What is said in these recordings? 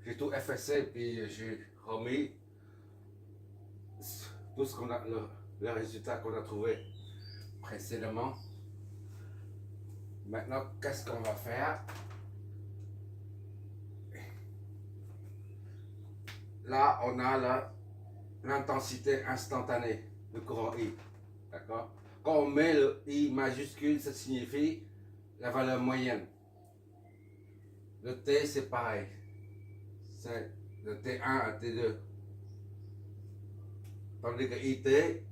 j'ai tout effacé, puis j'ai remis tout ce qu'on a, le résultat qu'on a trouvé précédemment. Maintenant, qu'est-ce qu'on va faire? Là, on a l'intensité instantanée du courant I. D'accord? Quand on met le I majuscule, ça signifie la valeur moyenne. Le T, c'est pareil. C'est de T1 à T2. Tandis que IT,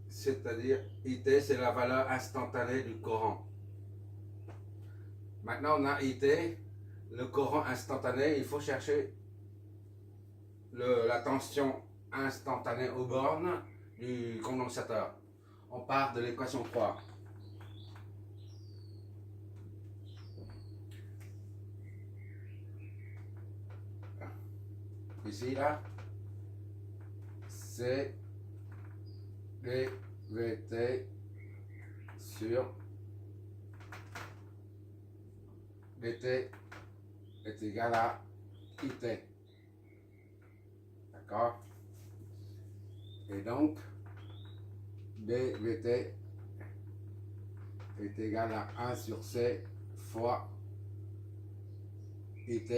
c'est-à-dire IT, c'est la valeur instantanée du courant. Maintenant, on a IT, le courant instantané, il faut chercher la tension instantanée aux bornes du condensateur. On part de l'équation 3. Ici, là, c'est dVT sur dt est égal à IT. D'accord? Et donc, dVT est égal à 1 sur C fois IT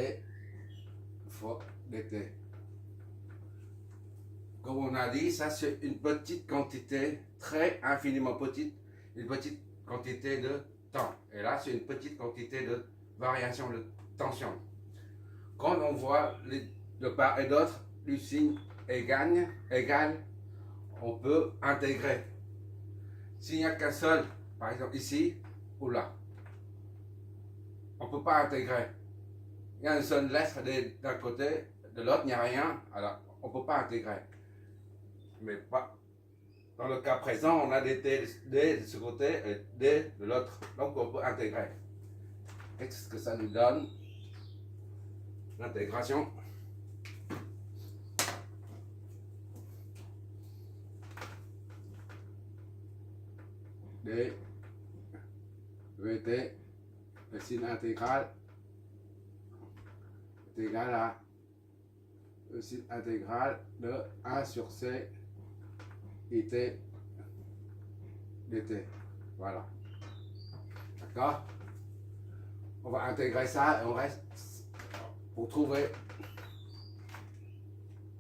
fois dt. Comme on a dit, ça c'est une petite quantité, très infiniment petite, une petite quantité de temps. Et là, c'est une petite quantité de variation de tension. Quand on voit de part et d'autre du signe égal, on peut intégrer. S'il n'y a qu'un seul, par exemple ici ou là, on ne peut pas intégrer. Il y a une seule lettre d'un côté, de l'autre, il n'y a rien, alors on ne peut pas intégrer. Mais pas. Dans le cas présent, on a des T de ce côté et D de l'autre, donc on peut intégrer. Qu'est-ce que ça nous donne? L'intégration. D, VT, le signe intégral est égal à le signe intégral de 1 sur C IT dt. Voilà. D'accord? On va intégrer ça et on reste pour trouver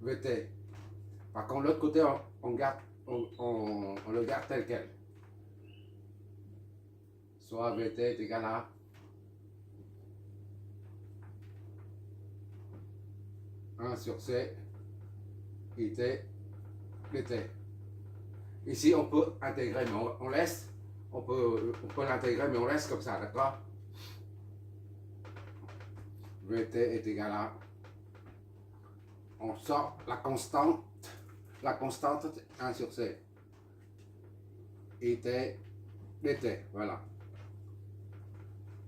VT. Par contre, l'autre côté, on le garde tel quel. Soit VT est égal à 1 sur C IT dt. Ici, on peut intégrer, mais on laisse. On peut l'intégrer, mais on laisse comme ça, d'accord? VT est égal à. On sort la constante 1 sur C. IT dt, voilà.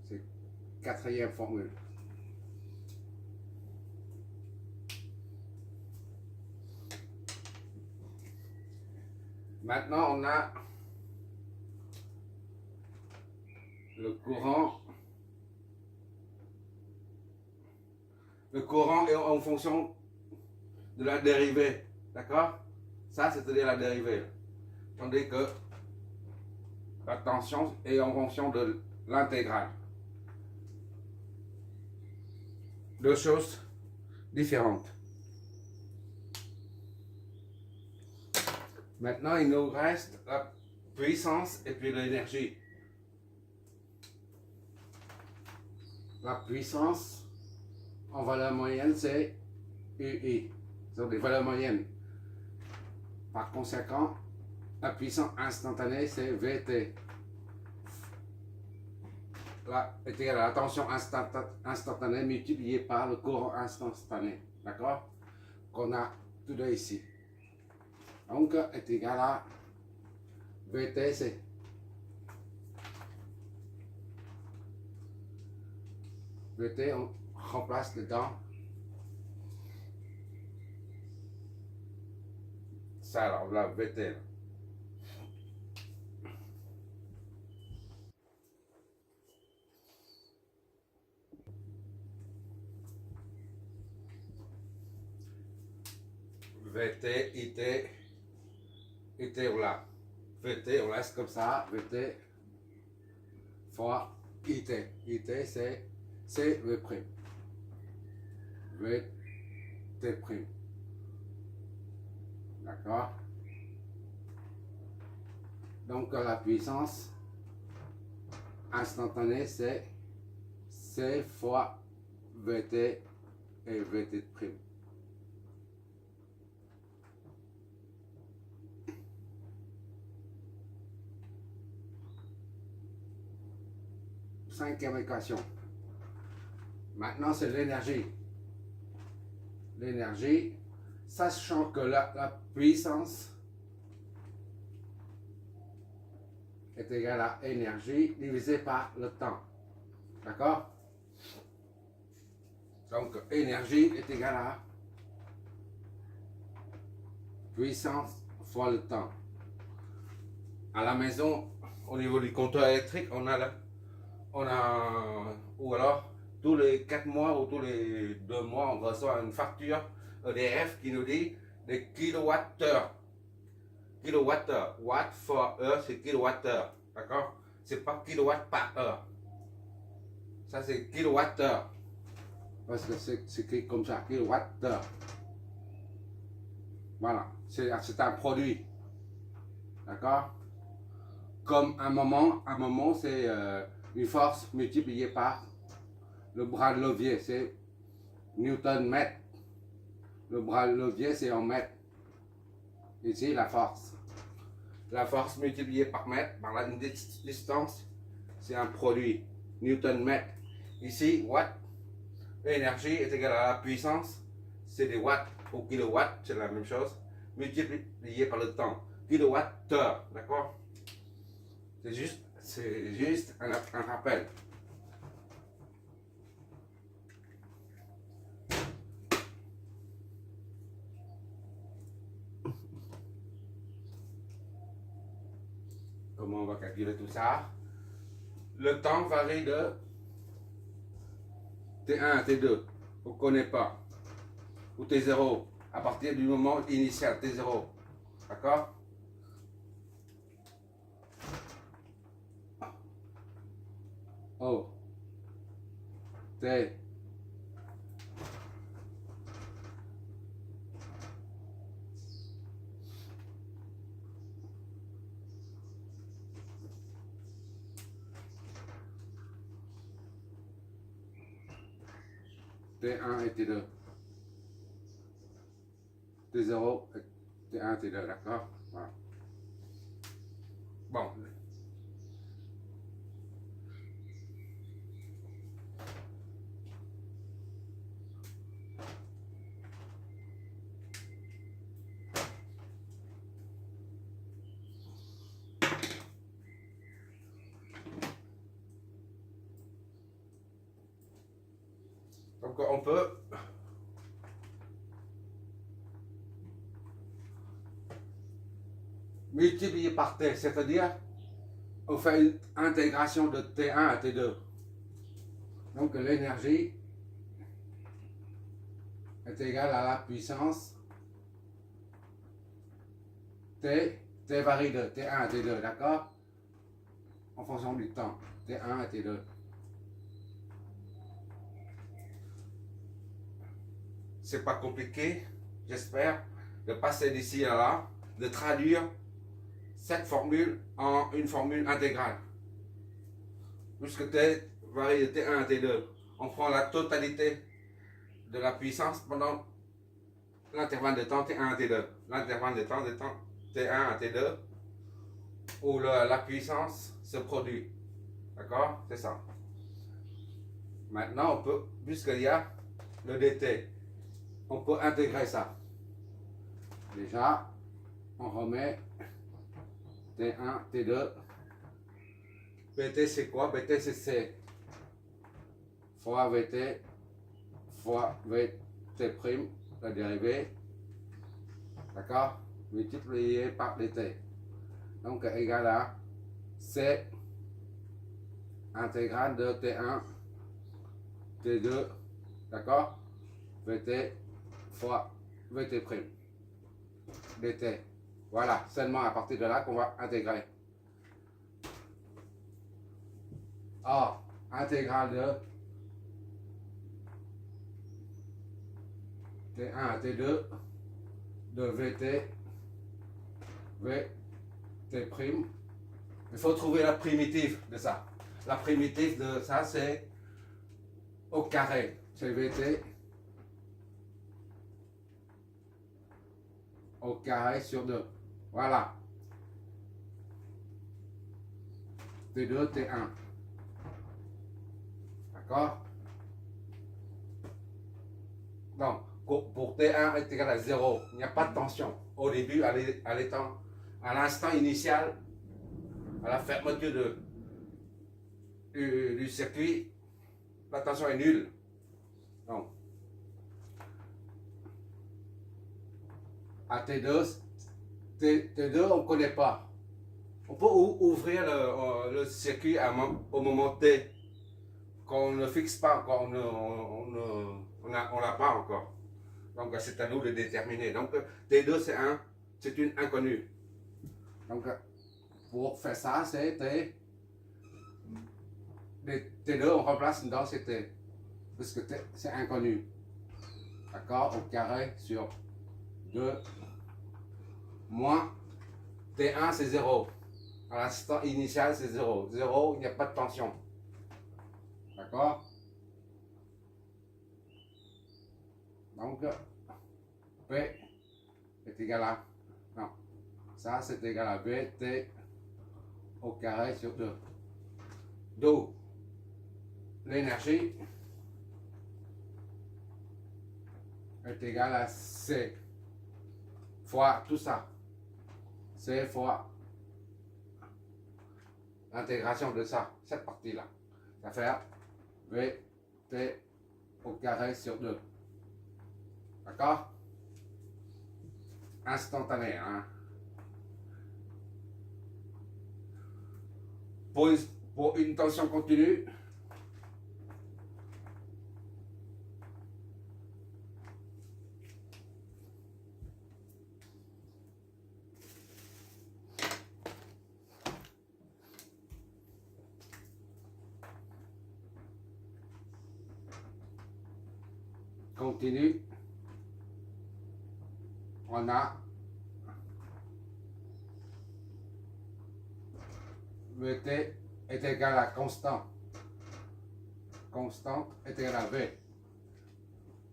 C'est quatrième formule. Maintenant, on a le courant. Le courant est en fonction de la dérivée, d'accord? Ça, c'est-à-dire la dérivée. Tandis que la tension est en fonction de l'intégrale. Deux choses différentes. Maintenant, il nous reste la puissance et puis l'énergie. La puissance en valeur moyenne, c'est UI. Ce sont des valeurs moyennes. Par conséquent, la puissance instantanée, c'est VT. Là, est égal à la tension instantanée multipliée par le courant instantané. D'accord? Qu'on a tout de ici. Donc, est égal à VTC. VT, on remplace dedans ça, alors là, VT. Là. VT, IT, IT, voilà. VT, on laisse comme ça, VT fois IT. IT, c'est CV prime. VT prime. D'accord? Donc la puissance instantanée, c'est C fois VT et VT prime. Cinquième équation. Maintenant, c'est l'énergie. L'énergie, sachant que la puissance est égale à énergie divisé par le temps. D'accord? Donc, énergie est égale à puissance fois le temps. À la maison, au niveau du compteur électrique, on a ou alors tous les 4 mois ou tous les 2 mois, on reçoit une facture EDF qui nous dit des kilowattheures. Kilowattheure. Watt for heure, c'est kilowattheure. D'accord? C'est pas kilowatt par heure. Ça, c'est kilowattheure. Parce que c'est écrit comme ça, kilowattheure. Voilà. C'est un produit. D'accord? Comme un moment c'est une force multipliée par le bras de levier, c'est Newton mètre. Le bras de levier, c'est en mètre. Ici, la force. La force multipliée par mètre, par la distance, c'est un produit. Newton mètre. Ici, watt. L'énergie est égale à la puissance. C'est des watts au kilowatt, c'est la même chose. Multiplié par le temps. Kilowattheure, d'accord? C'est juste un rappel. Comment on va calculer tout ça? Le temps varie de T1 à T2. Vous ne connaissez pas. Ou T0. À partir du moment initial, T0. D'accord? O. T. T1 et T2. T0, T1, T2, d'accord? Voilà. Bon. Donc on peut multiplier par T, c'est-à-dire on fait une intégration de T1 à T2. Donc l'énergie est égale à la puissance T. T varie de T1 à T2, d'accord? En fonction du temps, T1 à T2. C'est pas compliqué, j'espère, de passer d'ici à là, de traduire cette formule en une formule intégrale. Puisque T varie de T1 à T2, on prend la totalité de la puissance pendant l'intervalle de temps T1 à T2. L'intervalle de temps T1 à T2, où la puissance se produit. D'accord? C'est ça. Maintenant, on peut, puisqu'il y a le dt, on peut intégrer ça. Déjà, on remet T1, T2. Bt c'est quoi? Bt c'est C fois Vt fois Vt prime, la dérivée. D'accord? Multiplié par dt. Donc égal à C intégrale de T1, T2, d'accord? Vt fois Vt prime. dt. Voilà, seulement à partir de là qu'on va intégrer. Or, intégrale de T1 à T2 de VT, VT'. Il faut trouver la primitive de ça. La primitive de ça, c'est au carré. C'est VT au carré sur 2. Voilà. T2, T1. D'accord? Donc, pour T1 est égal à 0, il n'y a pas de tension. Au début, à l'instant initial, à la fermeture du circuit, la tension est nulle. Donc, à T2, on ne connaît pas. On peut ouvrir le circuit au moment T, qu'on ne fixe pas encore, on n'a pas encore. Donc c'est à nous de déterminer. Donc T2 c'est une inconnue. Donc pour faire ça, c'est T2 on remplace dans c'est T, parce que c'est inconnu. D'accord? Au carré sur 2 moins T1 c'est 0. À l'instant initial c'est 0. 0, il n'y a pas de tension. D'accord? Donc, P est égal à... Non, ça c'est égal à VT au carré sur 2. D'où l'énergie est égale à C fois tout ça. C fois l'intégration de ça, cette partie-là. Ça fait VT au carré sur 2. D'accord? Instantané. Hein? Pour une tension continue, on a VT est égal à constant. Constante est égal à V.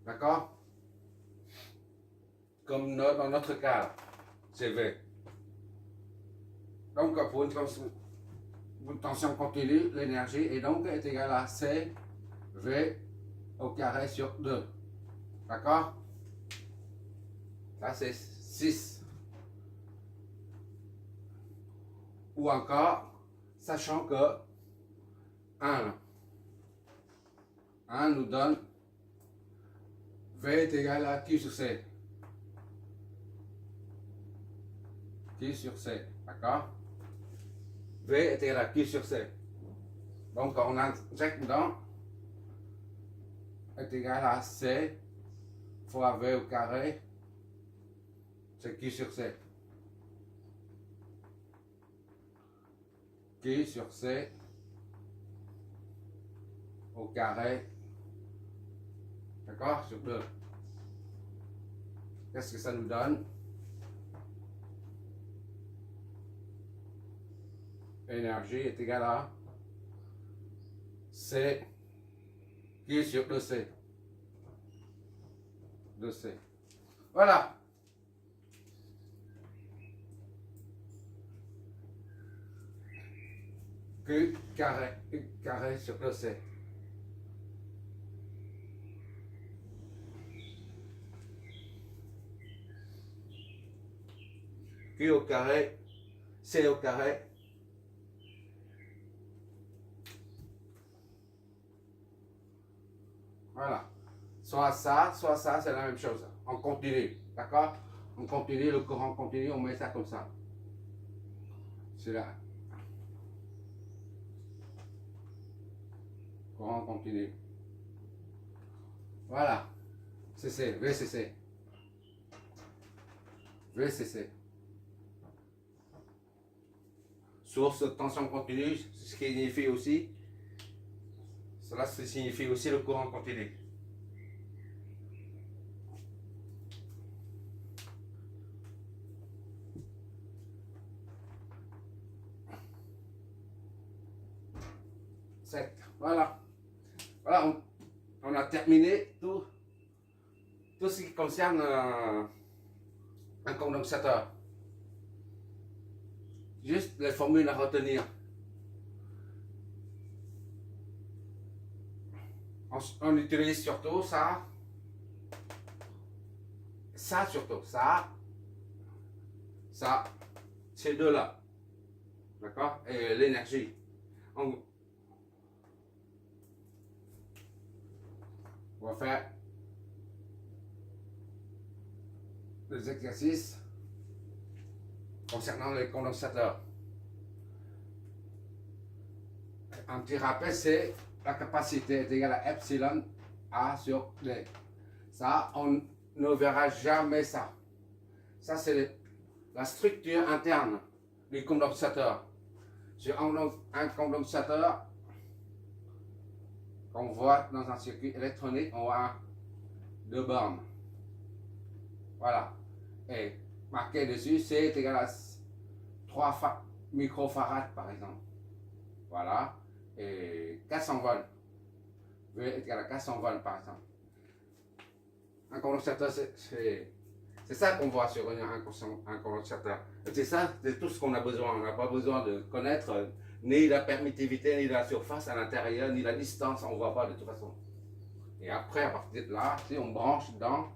D'accord? Comme dans notre cas, c'est V. Donc pour une tension continue, l'énergie est donc est égale à C V au carré sur 2. D'accord? Ça c'est 6. Ou encore, sachant que 1 nous donne V est égal à Q sur C. Q sur C. D'accord? V est égal à Q sur C. Donc on injecte dedans est égal à C fois V au carré, c'est Q sur C. Q sur C au carré, d'accord, sur 2. Qu'est-ce que ça nous donne? Énergie est égale à C Q sur 2C. 2C. Voilà. Q carré sur 2C. Q au carré, C au carré. Voilà. Soit ça, c'est la même chose. On continue. D'accord? On continue, le courant continue, on met ça comme ça. C'est là. Courant continu. Voilà. CC, VCC. VCC. Source de tension continue, ce qui signifie aussi, cela signifie aussi le courant continu. Voilà. Voilà, on a terminé tout ce qui concerne un condensateur. Juste les formules à retenir. On utilise surtout ça surtout, ça, ces deux-là. D'accord? Et l'énergie. On va faire des exercices concernant les condensateurs. Un petit rappel, c'est la capacité est égale à epsilon A sur D. Ça, on ne verra jamais ça. Ça, c'est la structure interne du condensateur. Sur un condensateur qu'on voit dans un circuit électronique, on voit deux bornes. Voilà. Et marqué dessus, c'est égal à 3 microfarads par exemple. Voilà. Et 400 volts. V est égal à 400 volts par exemple. Un condensateur, c'est ça qu'on voit sur un condensateur. C'est ça, c'est tout ce qu'on a besoin. On n'a pas besoin de connaître ni la permittivité, ni la surface à l'intérieur, ni la distance. On ne voit pas de toute façon. Et après, à partir de là, si on branche dedans,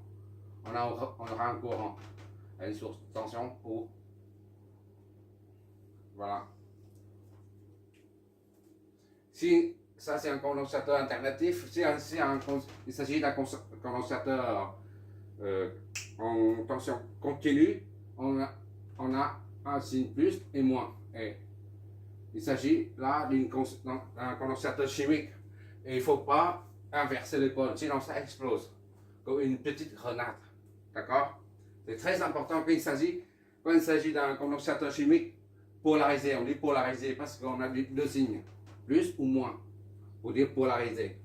on aura un courant. Une source de tension ou voilà. Si ça c'est un condensateur alternatif, il s'agit d'un condensateur en tension continue, on a un signe plus et moins. Et il s'agit là d'un condensateur chimique. Et il ne faut pas inverser les pôles, sinon ça explose comme une petite grenade. D'accord? C'est très important quand il s'agit d'un condensateur chimique polarisé. On dit polarisé parce qu'on a deux signes, plus ou moins, pour dire polarisé.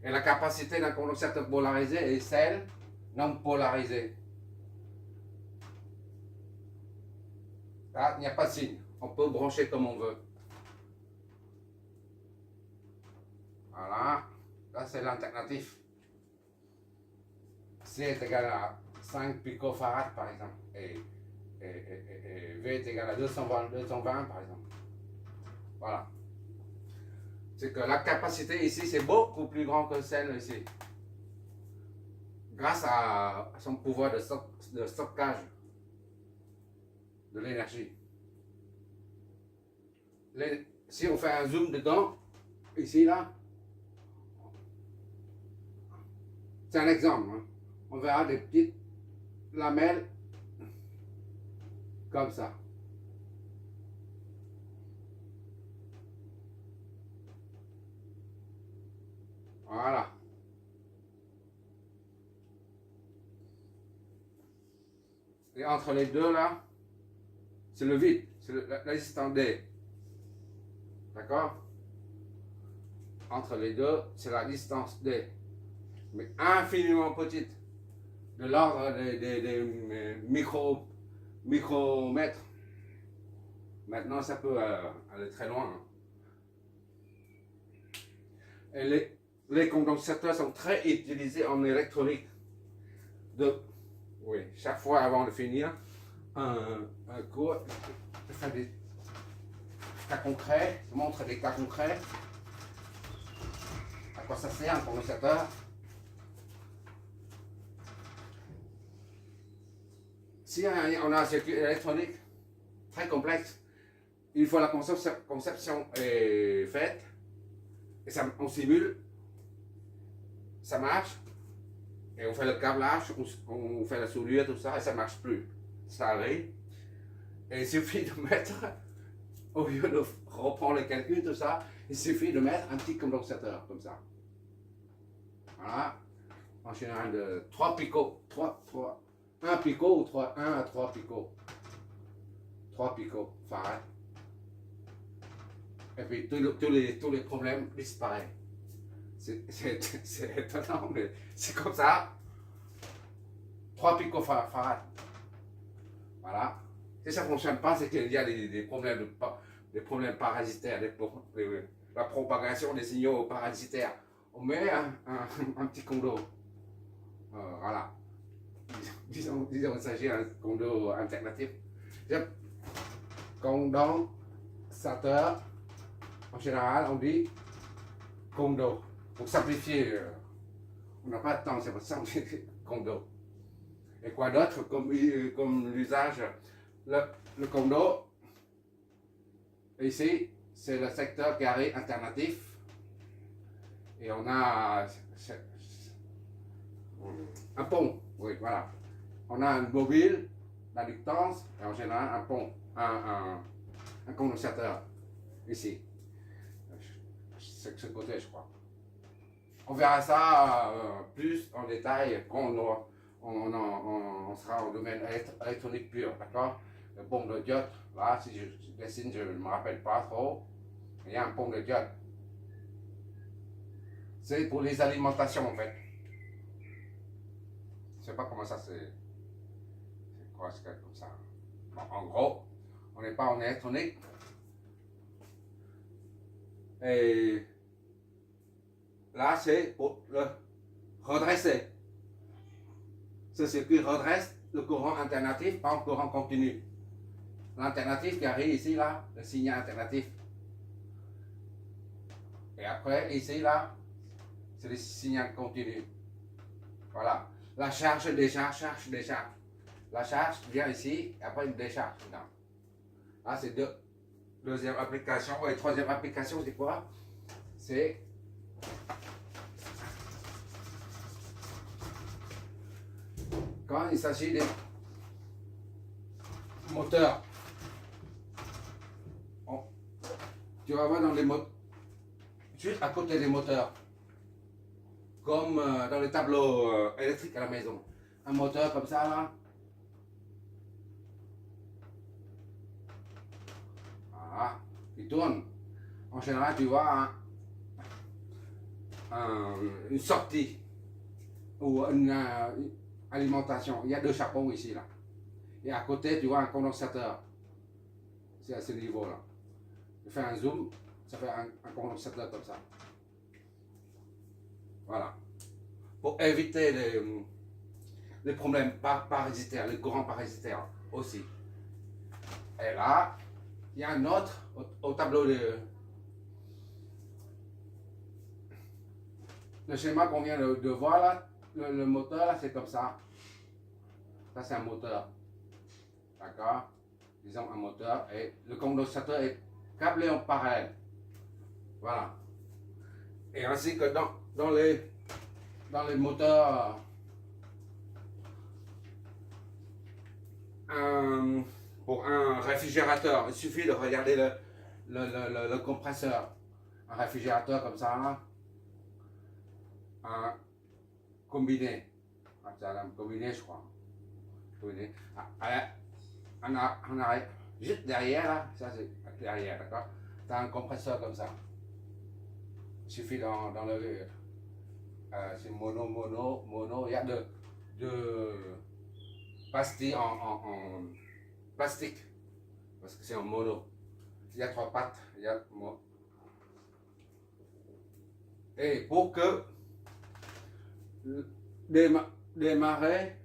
Et la capacité d'un condensateur polarisé est celle non polarisée. Là, il n'y a pas de signe. On peut brancher comme on veut. Voilà. Là, c'est l'alternatif. C est égal à 5 picofarads par exemple. Et V est égal à 220 par exemple. Voilà. C'est que la capacité ici, c'est beaucoup plus grand que celle ici. Grâce à son pouvoir de stockage de l'énergie. Si on fait un zoom dedans, ici, là, c'est un exemple. Hein. On verra des petites lamelles comme ça. Voilà. Et entre les deux là, c'est le vide, c'est la résistance D. D'accord? Entre les deux, c'est la distance D. Mais infiniment petite. De l'ordre des micromètres. Maintenant, ça peut aller très loin. Hein. Et les condensateurs sont très utilisés en électronique. Oui, chaque fois avant de finir un cours, je fais des cas concrets, je montre des cas concrets. À quoi ça sert un condensateur? Si on a un circuit électronique très complexe, une fois la conception est faite, et on simule, ça marche, et on fait le câblage, on fait la soudure, tout ça, et ça ne marche plus. Ça arrive. Et il suffit de mettre, au lieu de reprendre le calcul, tout ça, il suffit de mettre un petit condensateur, comme ça. Voilà. En général de 3 1 picot ou 1 à 3 picots. 3 picots farad. Et puis tous les problèmes disparaissent. C'est étonnant, mais c'est comme ça. 3 picots farad. Voilà. Si ça ne fonctionne pas, c'est qu'il y a des problèmes, des problèmes parasitaires, la propagation des signaux parasitaires. On met un petit condo. Voilà. Disons qu'il s'agit d'un condo alternatif. Condensateur, en général, on dit condo. Pour simplifier, on n'a pas de temps, c'est pour simplifier condo. Et quoi d'autre comme l'usage? Le condo, ici, c'est le secteur carré alternatif. Et on a un pont, oui, voilà. On a un mobile, la ductance, et en général un pont, un condensateur, ici. C'est ce côté, je crois. On verra ça plus en détail quand on sera en domaine électronique pur, d'accord? Le pont de diode, là, si je dessine, je ne me rappelle pas trop. Il y a un pont de diode. C'est pour les alimentations, en fait. Je ne sais pas comment ça c'est quoi, c'est comme ça. Bon, en gros, on n'est pas en électronique. Et là, c'est pour le redresser. Ce circuit redresse le courant alternatif, pas en courant continu. L'alternatif qui arrive ici, là, le signal alternatif. Et après, ici, là, c'est le signal continu. Voilà. La charge, décharge, charge, décharge. La charge vient ici, et après une décharge. Là, c'est deuxième application. Et troisième application, c'est quoi? C'est quand il s'agit des moteurs. Tu vas voir dans les moteurs, juste à côté des moteurs, comme dans les tableaux électriques à la maison. Un moteur comme ça, là. Voilà, il tourne. En général, tu vois une sortie ou une alimentation. Il y a deux chapeaux ici, là. Et à côté, tu vois un condensateur. C'est à ce niveau-là. Je fais un zoom, ça fait un condensateur comme ça. Voilà. Pour éviter les problèmes parasitaires, les courants parasitaires aussi. Et là, il y a un autre au tableau le schéma qu'on vient de voir là. Le moteur là, c'est comme ça. Ça, c'est un moteur. D'accord? Disons un moteur. Et le condensateur est câblé en parallèle. Voilà. Et ainsi que dans les moteurs pour un réfrigérateur, il suffit de regarder le compresseur. Un réfrigérateur comme ça, un combiné. C'est un combiné, je crois. Combiné. On a juste derrière, là, ça c'est derrière, d'accord? Tu as un compresseur comme ça. Il suffit d'enlever. C'est mono. Il y a deux pastilles en plastique. Parce que c'est en mono. Il y a 3 pattes. Et pour que démarrer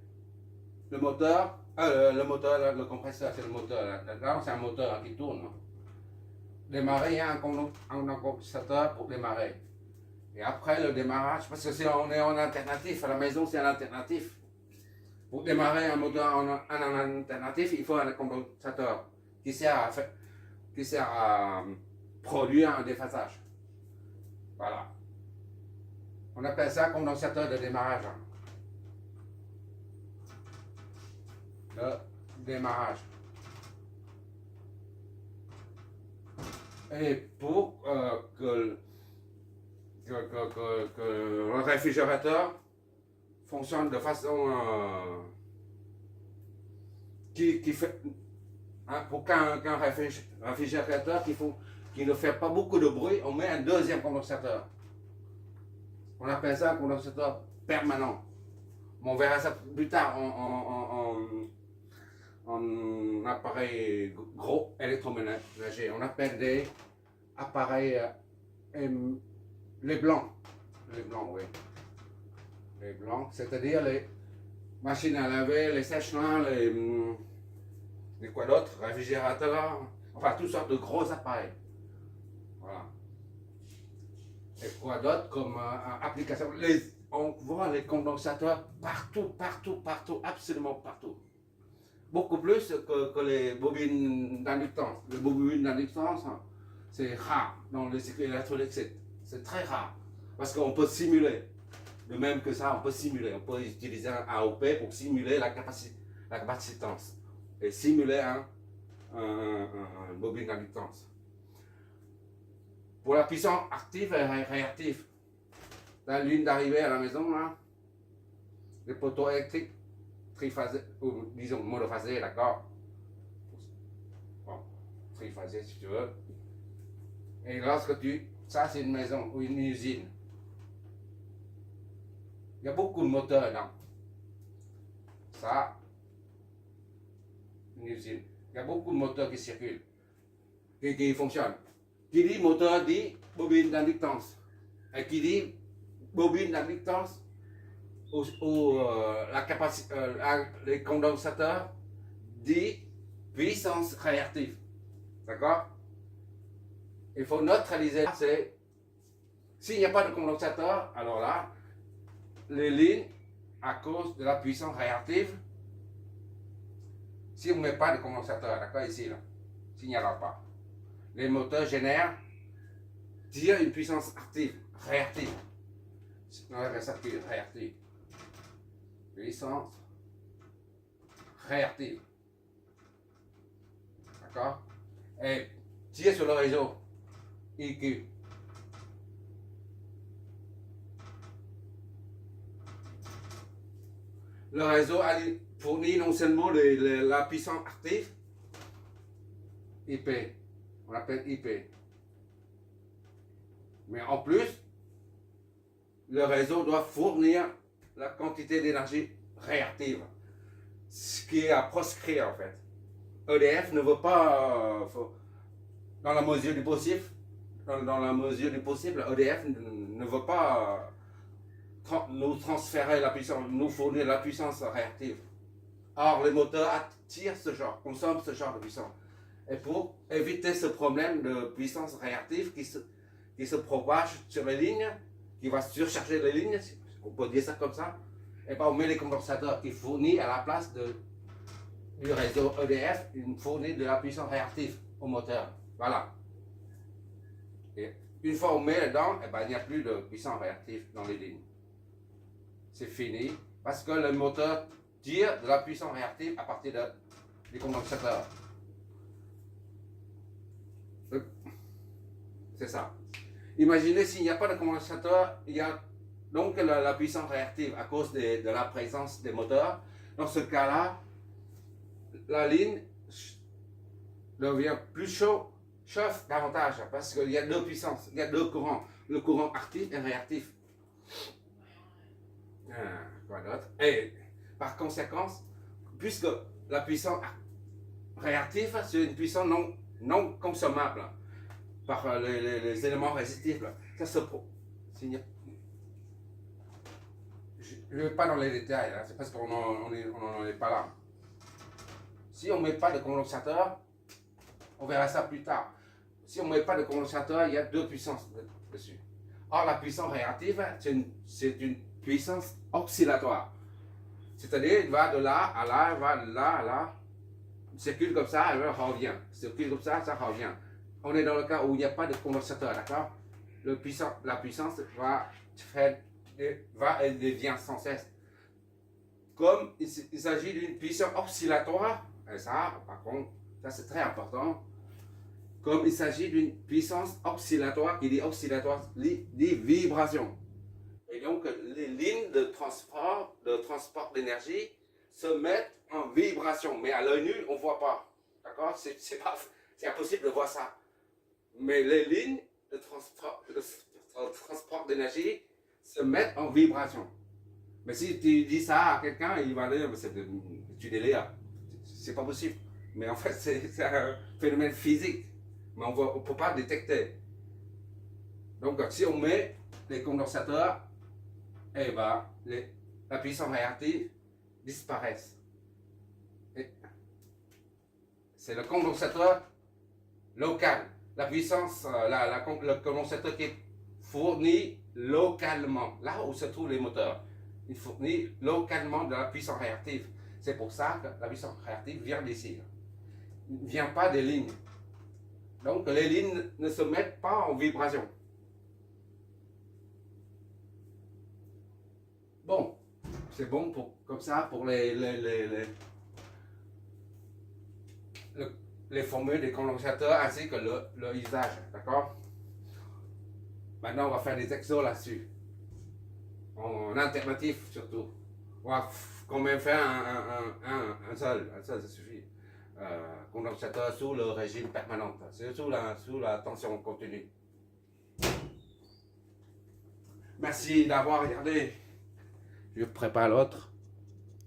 le moteur, le compresseur, c'est le moteur. Là, c'est un moteur qui tourne. Démarrer, il y a un condensateur pour démarrer. Et après le démarrage, parce que si on est en alternatif, à la maison c'est un alternatif. Pour démarrer un moteur en alternatif, il faut un condensateur qui sert à produire un déphasage. Voilà. On appelle ça condensateur de démarrage. Le démarrage. Et pour que le réfrigérateur fonctionne de façon qui fait, hein, pour qu'un réfrigérateur qui ne fait pas beaucoup de bruit, on met un deuxième condensateur. On appelle ça un condensateur permanent. On verra ça plus tard en appareil gros électroménager. On appelle des appareils les blancs. Les blancs, oui. Les blancs, c'est-à-dire les machines à laver, les sèche-linges, les quoi d'autre, réfrigérateurs, enfin toutes sortes de gros appareils. Voilà. Et quoi d'autre comme application. On voit les condensateurs partout, partout, partout, absolument partout. Beaucoup plus que les bobines d'inductance. Les bobines d'inductance, c'est rare dans les circuits électroniques, c'est très rare. Parce qu'on peut simuler. De même que ça, on peut simuler. On peut utiliser un AOP pour simuler la capacitance. Et simuler un bobine d'inductance. Pour la puissance active et réactive, la ligne d'arrivée à la maison, là, les poteaux électriques triphasés, ou disons monophasés, d'accord? Bon, triphasés si tu veux. Et lorsque ça c'est une maison ou une usine. Il y a beaucoup de moteurs dedans. Ça, une usine. Il y a beaucoup de moteurs qui circulent, qui fonctionnent. Qui dit moteur dit bobine d'inductance. Et qui dit bobine d'inductance la capacité, les condensateurs dit puissance réactive. D'accord? Il faut neutraliser. S'il n'y a pas de condensateur, alors là, les lignes, à cause de la puissance réactive, si on ne met pas de condensateur, d'accord, ici, là, s'il n'y en a pas, les moteurs tirent une puissance active, réactive. On appelle ça réactive. Puissance réactive. D'accord? Et tirent sur le réseau IQ. Le réseau fournit non seulement la puissance active, IP, on appelle IP, mais en plus, le réseau doit fournir la quantité d'énergie réactive, ce qui est à proscrire en fait. EDF ne veut pas, dans la mesure du possible, EDF ne veut pas nous transférer la puissance, nous fournir la puissance réactive. Or, les moteurs consomment ce genre de puissance. Et pour éviter ce problème de puissance réactive qui se propage sur les lignes, qui va surcharger les lignes, on peut dire ça comme ça, et bien on met les condensateurs qui fournissent à la place du réseau EDF, une fournit de la puissance réactive au moteur. Voilà. Et une fois on met dedans, et ben, il n'y a plus de puissance réactive dans les lignes. C'est fini, parce que le moteur tire de la puissance réactive à partir des condensateurs. C'est ça. Imaginez s'il n'y a pas de condensateur, il y a donc la puissance réactive à cause de la présence des moteurs. Dans ce cas-là, la ligne devient plus chauffe davantage parce qu'il y a deux puissances, il y a deux courants, le courant actif et réactif. Quoi d'autre? Et par conséquent, puisque la puissance réactive, c'est une puissance non consommable par les éléments résistifs. Ça se je ne vais pas dans les détails, c'est parce qu'on n'en est pas là. Si on ne met pas de condensateur, on verra ça plus tard. Si on ne met pas de condensateur, il y a deux puissances dessus. Or, la puissance réactive, c'est une puissance oscillatoire. C'est-à-dire, il va de là à là, il va de là à là, il circule comme ça, et revient. Il circule comme ça revient. On est dans le cas où il n'y a pas de condensateur, d'accord? La puissance va et devient sans cesse. Comme il s'agit d'une puissance oscillatoire, et ça, par contre, ça c'est très important. Comme il s'agit d'une puissance oscillatoire, qui dit oscillatoire, dit vibration. Et donc, les lignes de transport d'énergie se mettent en vibration. Mais à l'œil nu, on ne voit pas. D'accord? C'est impossible de voir ça. Mais les lignes de transport d'énergie se mettent en vibration. Mais si tu dis ça à quelqu'un, il va dire, tu délires. C'est pas possible. Mais en fait, c'est un phénomène physique. Mais on ne peut pas détecter. Donc, si on met les condensateurs, eh ben, la puissance réactive disparaisse. C'est le condensateur local. La puissance, le condensateur qui est fourni localement, là où se trouvent les moteurs. Il fournit localement de la puissance réactive. C'est pour ça que la puissance réactive vient d'ici. Il ne vient pas des lignes. Donc les lignes ne se mettent pas en vibration. Bon, c'est bon comme ça pour les formules des condensateurs ainsi que le usage. D'accord? Maintenant, on va faire des exos là-dessus. En alternatif surtout. On va quand même faire un seul, ça suffit. Condensateur sous le régime permanent, c'est sous la tension continue. Merci d'avoir regardé. Je prépare l'autre.